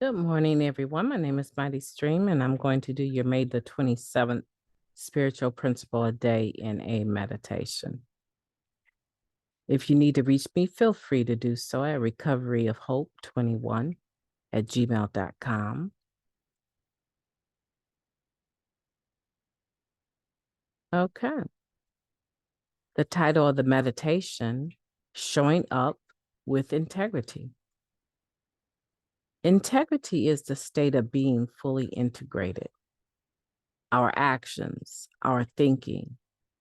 Good morning, everyone. My name is MightyStream, and I'm going to do your May the 27th spiritual principle a day in a meditation. If you need to reach me, feel free to do so at recoveryofhope21@gmail.com. Okay. The title of the meditation, Showing Up with Integrity. Integrity is the state of being fully integrated. Our actions, our thinking,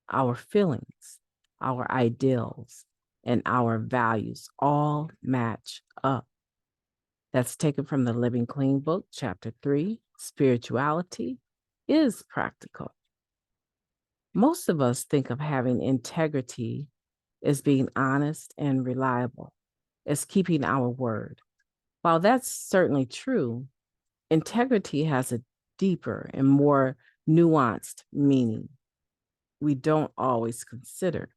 our feelings, our ideals, and our values all match up. That's taken from the Living Clean book, chapter 3, Spirituality is Practical. Most of us think of having integrity as being honest and reliable, as keeping our word. While that's certainly true, integrity has a deeper and more nuanced meaning we don't always consider.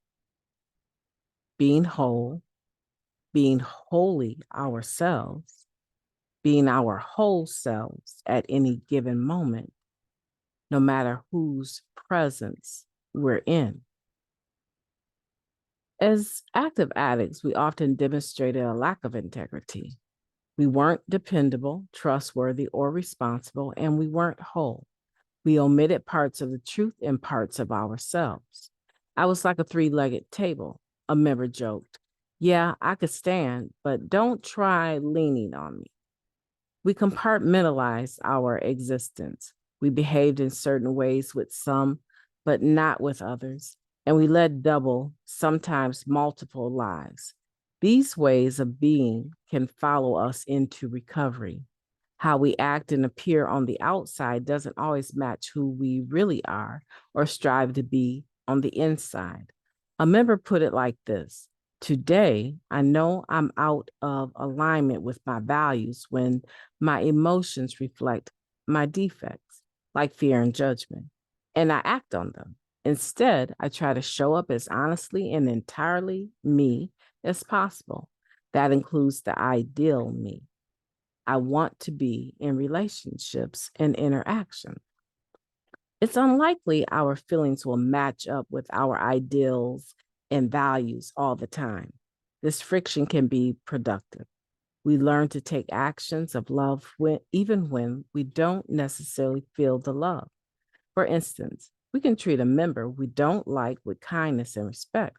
Being whole, being wholly ourselves, being our whole selves at any given moment, no matter whose presence we're in. As active addicts, we often demonstrated a lack of integrity. We weren't dependable, trustworthy, or responsible, and we weren't whole. We omitted parts of the truth and parts of ourselves. I was like a three-legged table, a member joked. Yeah, I could stand, but don't try leaning on me. We compartmentalized our existence. We behaved in certain ways with some, but not with others. And we led double, sometimes multiple lives. These ways of being can follow us into recovery. How we act and appear on the outside doesn't always match who we really are or strive to be on the inside. A member put it like this: today, I know I'm out of alignment with my values when my emotions reflect my defects, like fear and judgment, and I act on them. Instead, I try to show up as honestly and entirely me as possible. That includes the ideal me I want to be in relationships and interaction. It's unlikely our feelings will match up with our ideals and values all the time. This friction can be productive. We learn to take actions of love even when we don't necessarily feel the love. For instance, we can treat a member we don't like with kindness and respect.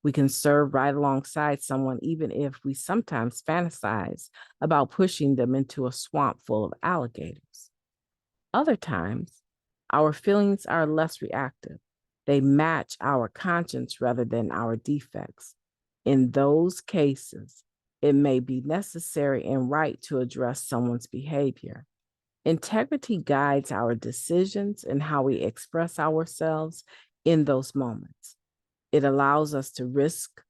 We can serve right alongside someone, even if we sometimes fantasize about pushing them into a swamp full of alligators. Other times, our feelings are less reactive. They match our conscience rather than our defects. In those cases, it may be necessary and right to address someone's behavior. Integrity guides our decisions and how we express ourselves in those moments. It allows us to risk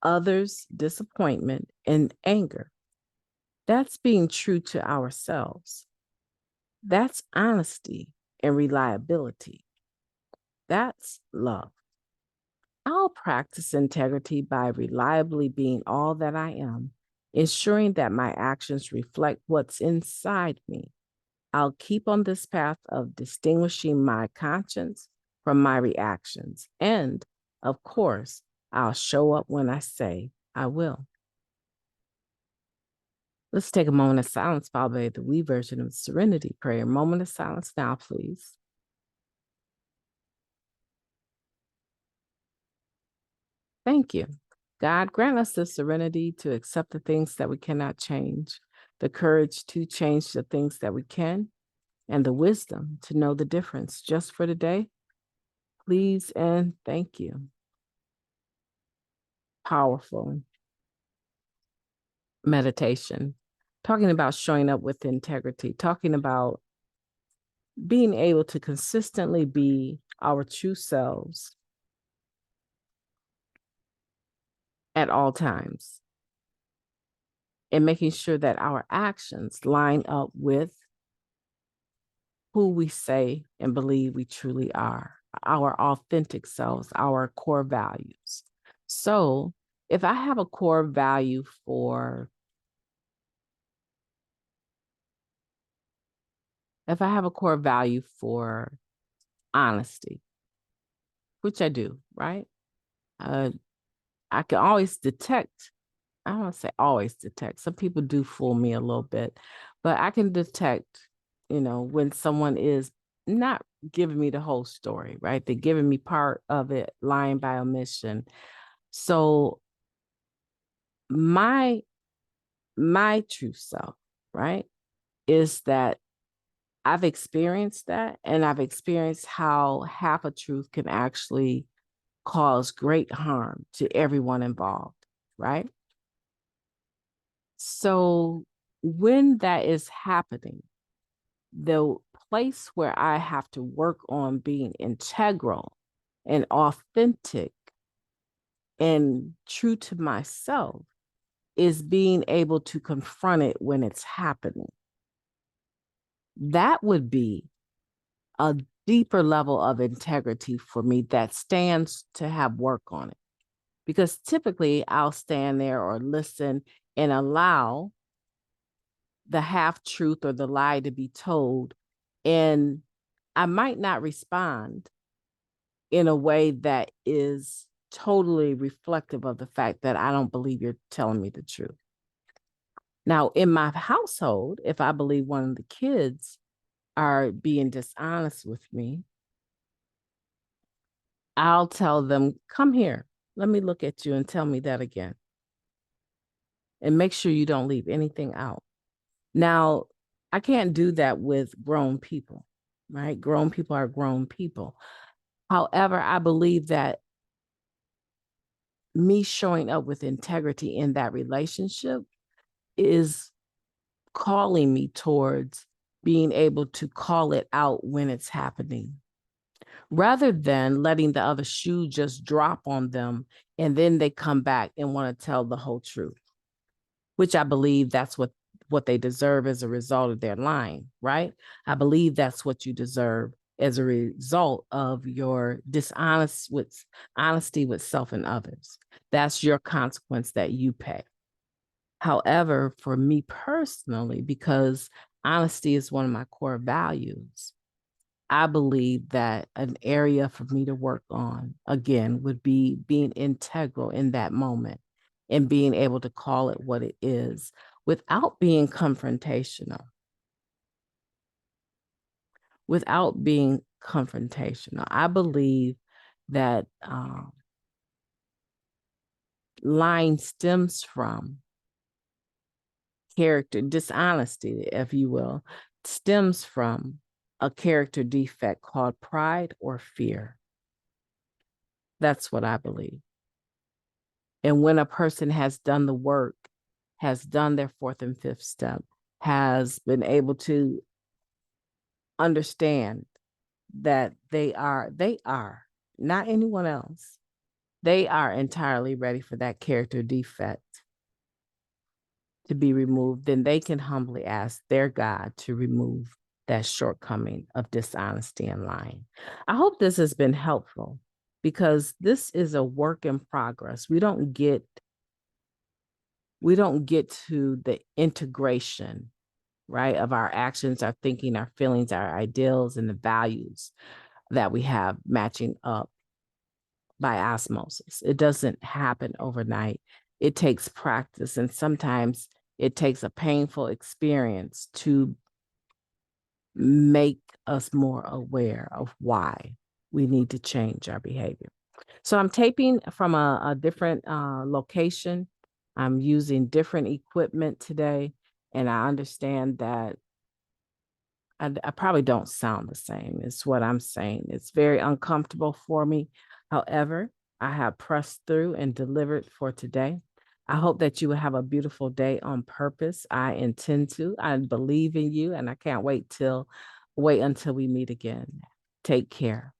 others' disappointment and anger. That's being true to ourselves. That's honesty and reliability. That's love. I'll practice integrity by reliably being all that I am, ensuring that my actions reflect what's inside me. I'll keep on this path of distinguishing my conscience from my reactions. And, of course, I'll show up when I say I will. Let's take a moment of silence, followed by the we version of the Serenity Prayer. Moment of silence now, please. Thank you. God, grant us the serenity to accept the things that we cannot change, the courage to change the things that we can, and the wisdom to know the difference just for today. Please and thank you. Powerful meditation, talking about showing up with integrity, talking about being able to consistently be our true selves at all times, and making sure that our actions line up with who we say and believe we truly are, our authentic selves, our core values. So if I have a core value for if I have a core value for honesty, which I do, right? I can always detect, I don't want to say always detect. Some people do fool me a little bit, but I can detect, when someone is not giving me the whole story, right? They're giving me part of it, lying by omission. So my true self, right, is that I've experienced that, and I've experienced how half a truth can actually cause great harm to everyone involved, right? So when that is happening, the place where I have to work on being integral and authentic and true to myself is being able to confront it when it's happening. That would be a deeper level of integrity for me that stands to have work on it. Because typically I'll stand there or listen and allow the half truth or the lie to be told. And I might not respond in a way that is totally reflective of the fact that I don't believe you're telling me the truth. Now, in my household, if I believe one of the kids are being dishonest with me, I'll tell them, come here, let me look at you and tell me that again. And make sure you don't leave anything out. Now, I can't do that with grown people, right? Grown people are grown people. However, I believe that me showing up with integrity in that relationship is calling me towards being able to call it out when it's happening, rather than letting the other shoe just drop on them and then they come back and want to tell the whole truth, which I believe that's what they deserve as a result of their lying, right? I believe that's what you deserve as a result of your honesty with self and others. That's your consequence that you pay. However, for me personally, because honesty is one of my core values, I believe that an area for me to work on, again, would be being integral in that moment and being able to call it what it is without being confrontational. Without being confrontational. I believe that lying stems from character dishonesty, if you will, stems from a character defect called pride or fear. That's what I believe. And when a person has done the work, has done their fourth and fifth step, has been able to understand that they are not anyone else. They are entirely ready for that character defect to be removed, then they can humbly ask their God to remove that shortcoming of dishonesty and lying. I hope this has been helpful because this is a work in progress. We don't get to the integration, right, of our actions, our thinking, our feelings, our ideals, and the values that we have matching up by osmosis. It doesn't happen overnight. It takes practice, and sometimes it takes a painful experience to make us more aware of why we need to change our behavior. So I'm taping from a different location. I'm using different equipment today, and I understand that I probably don't sound the same. It's what I'm saying. It's very uncomfortable for me. However, I have pressed through and delivered for today. I hope that you will have a beautiful day on purpose. I intend to. I believe in you, and I can't wait until we meet again. Take care.